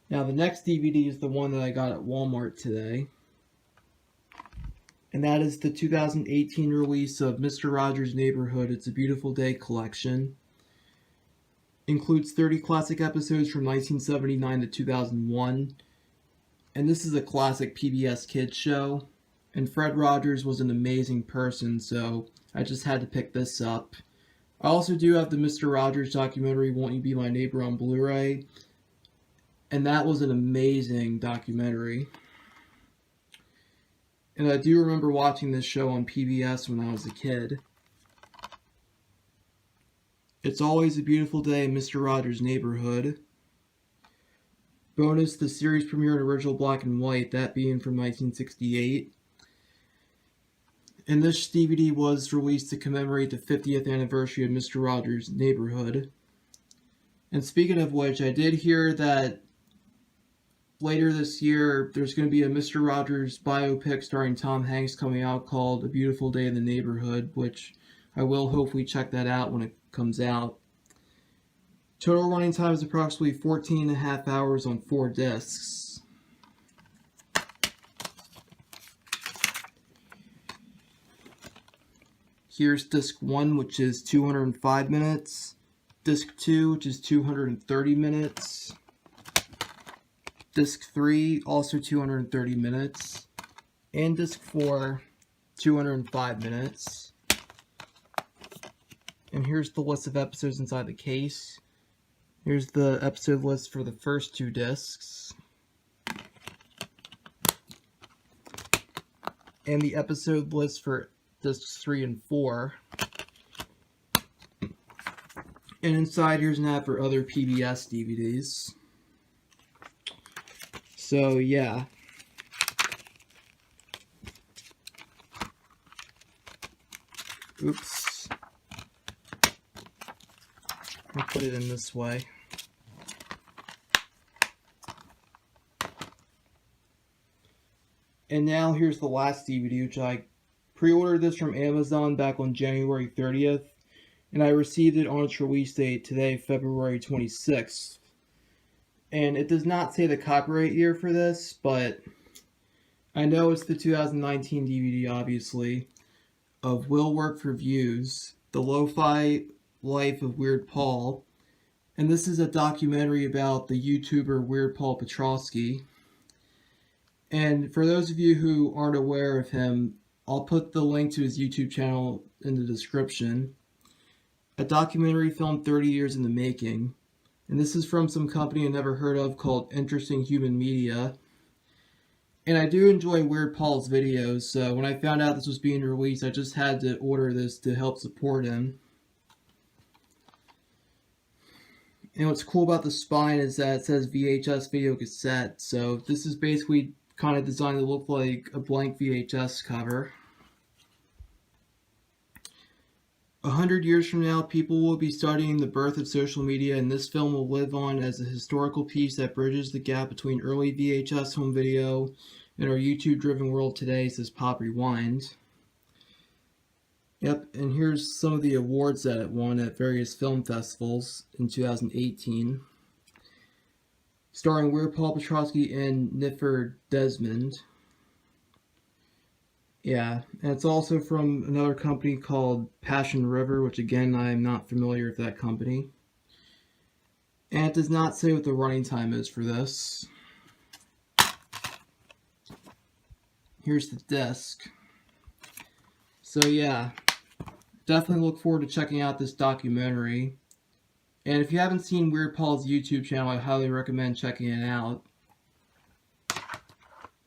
Now, the next DVD is the one that I got at Walmart today. And that is the 2018 release of Mr. Rogers' Neighborhood. It's a Beautiful Day collection. Includes 30 classic episodes from 1979 to 2001. And this is a classic PBS Kids show. And Fred Rogers was an amazing person, so I just had to pick this up. I also do have the Mr. Rogers documentary, Won't You Be My Neighbor, on Blu-ray. And that was an amazing documentary. And I do remember watching this show on PBS when I was a kid. It's Always a Beautiful Day in Mr. Rogers' Neighborhood. Bonus, the series premiere in original black and white, that being from 1968. And this DVD was released to commemorate the 50th anniversary of Mr. Rogers' Neighborhood. And speaking of which, I did hear that later this year there's going to be a Mr. Rogers biopic starring Tom Hanks coming out called A Beautiful Day in the Neighborhood, which I will hopefully check that out when it comes out. Total running time is approximately 14 and a half hours on 4 discs. Here's disc 1, which is 205 minutes. Disc 2, which is 230 minutes. Disc 3, also 230 minutes. And disc 4, 205 minutes. And here's the list of episodes inside the case. Here's the episode list for the first 2 discs. And the episode list for discs 3 and 4. And inside here's an ad for other PBS DVDs. So yeah. Oops. I'll put it in this way. And now here's the last DVD, which I pre-ordered this from Amazon back on January 30th, and I received it on its release date today, February 26th. And it does not say the copyright year for this, but I know it's the 2019 DVD, obviously, of Will Work for Views, The Lo-Fi Life of Weird Paul. And this is a documentary about the YouTuber Weird Paul Petrosky. And for those of you who aren't aware of him, I'll put the link to his YouTube channel in the description. A documentary filmed 30 years in the making. And this is from some company I never heard of called Interesting Human Media. And I do enjoy Weird Paul's videos, so when I found out this was being released, I just had to order this to help support him. And what's cool about the spine is that it says VHS video cassette, so this is basically kind of designed to look like a blank VHS cover. 100 years from now, people will be studying the birth of social media, and this film will live on as a historical piece that bridges the gap between early VHS home video and our YouTube-driven world today, says Pop Rewind. Yep, and here's some of the awards that it won at various film festivals in 2018. Starring Weird Paul Petrosky and Niffer Desmond. Yeah, and it's also from another company called Passion River, which again, I am not familiar with that company. And it does not say what the running time is for this. Here's the disc. So yeah, definitely look forward to checking out this documentary. And if you haven't seen Weird Paul's YouTube channel, I highly recommend checking it out.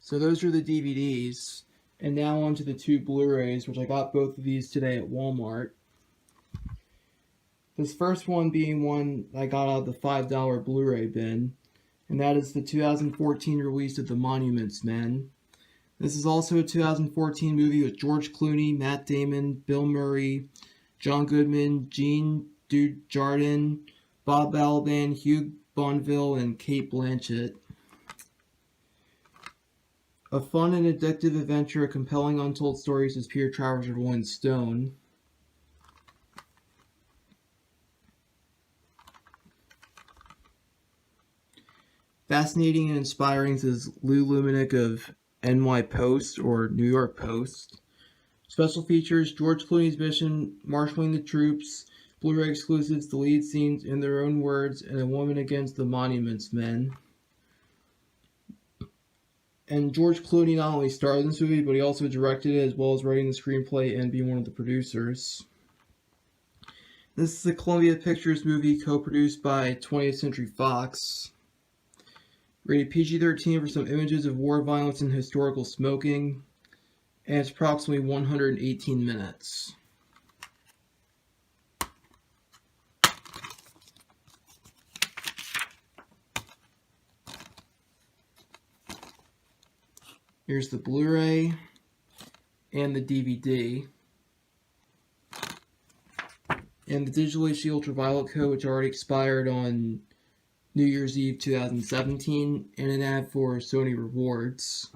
So those are the DVDs. And now on to the 2 Blu-rays, which I got both of these today at Walmart. This first one being one I got out of the $5 Blu-ray bin. And that is the 2014 release of The Monuments Men. This is also a 2014 movie with George Clooney, Matt Damon, Bill Murray, John Goodman, Jean Dujardin, Bob Balaban, Hugh Bonneville, and Cate Blanchett. A fun and addictive adventure, a compelling untold story, says Peter Travers of Rolling Stone. Fascinating and inspiring, says Lou Lumenick of NY Post or New York Post. Special features: George Clooney's mission, marshaling the troops, Blu-ray exclusives, deleted scenes in their own words, and a woman against the Monuments Men. And George Clooney not only starred in this movie, but he also directed it, as well as writing the screenplay and being one of the producers. This is a Columbia Pictures movie co-produced by 20th Century Fox. Rated PG-13 for some images of war violence and historical smoking. And it's approximately 118 minutes. Here's the Blu-ray and the DVD. And the Digital HD Ultraviolet code, which already expired on New Year's Eve 2017, and an ad for Sony Rewards.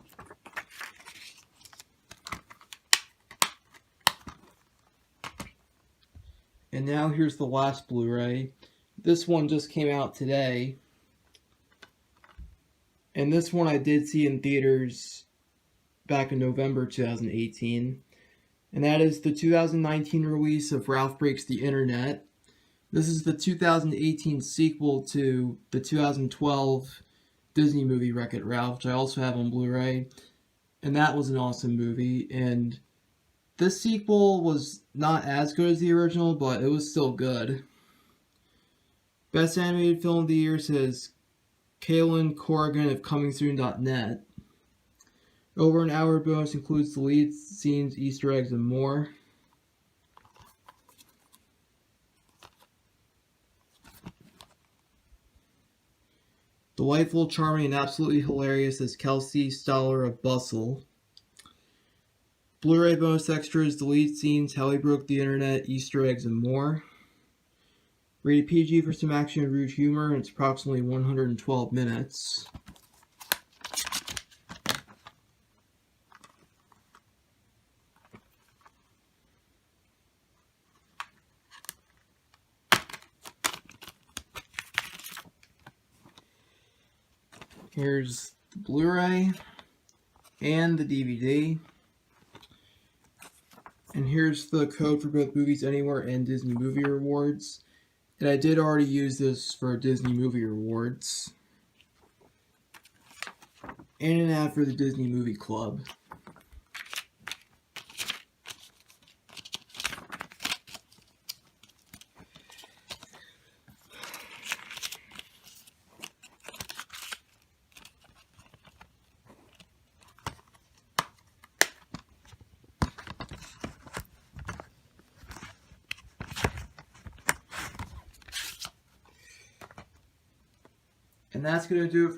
And now here's the last Blu-ray. This one just came out today. And this one I did see in theaters back in November 2018. And that is the 2019 release of Ralph Breaks the Internet. This is the 2018 sequel to the 2012 Disney movie Wreck-It Ralph, which I also have on Blu-ray. And that was an awesome movie. And this sequel was not as good as the original, but it was still good. Best Animated Film of the Year, says Kaylin Corrigan of ComingSoon.net. Over an hour bonus includes deleted scenes, Easter eggs, and more. Delightful, charming, and absolutely hilarious, as Kelsey Stoller of Bustle. Blu-ray bonus extras, deleted scenes, how he broke the internet, Easter eggs, and more. Rated PG for some action and rude humor, and it's approximately 112 minutes. Here's the Blu-ray and the DVD. And here's the code for both Movies Anywhere and Disney Movie Rewards. And I did already use this for Disney Movie Rewards. And an ad for the Disney Movie Club. And that's going to do it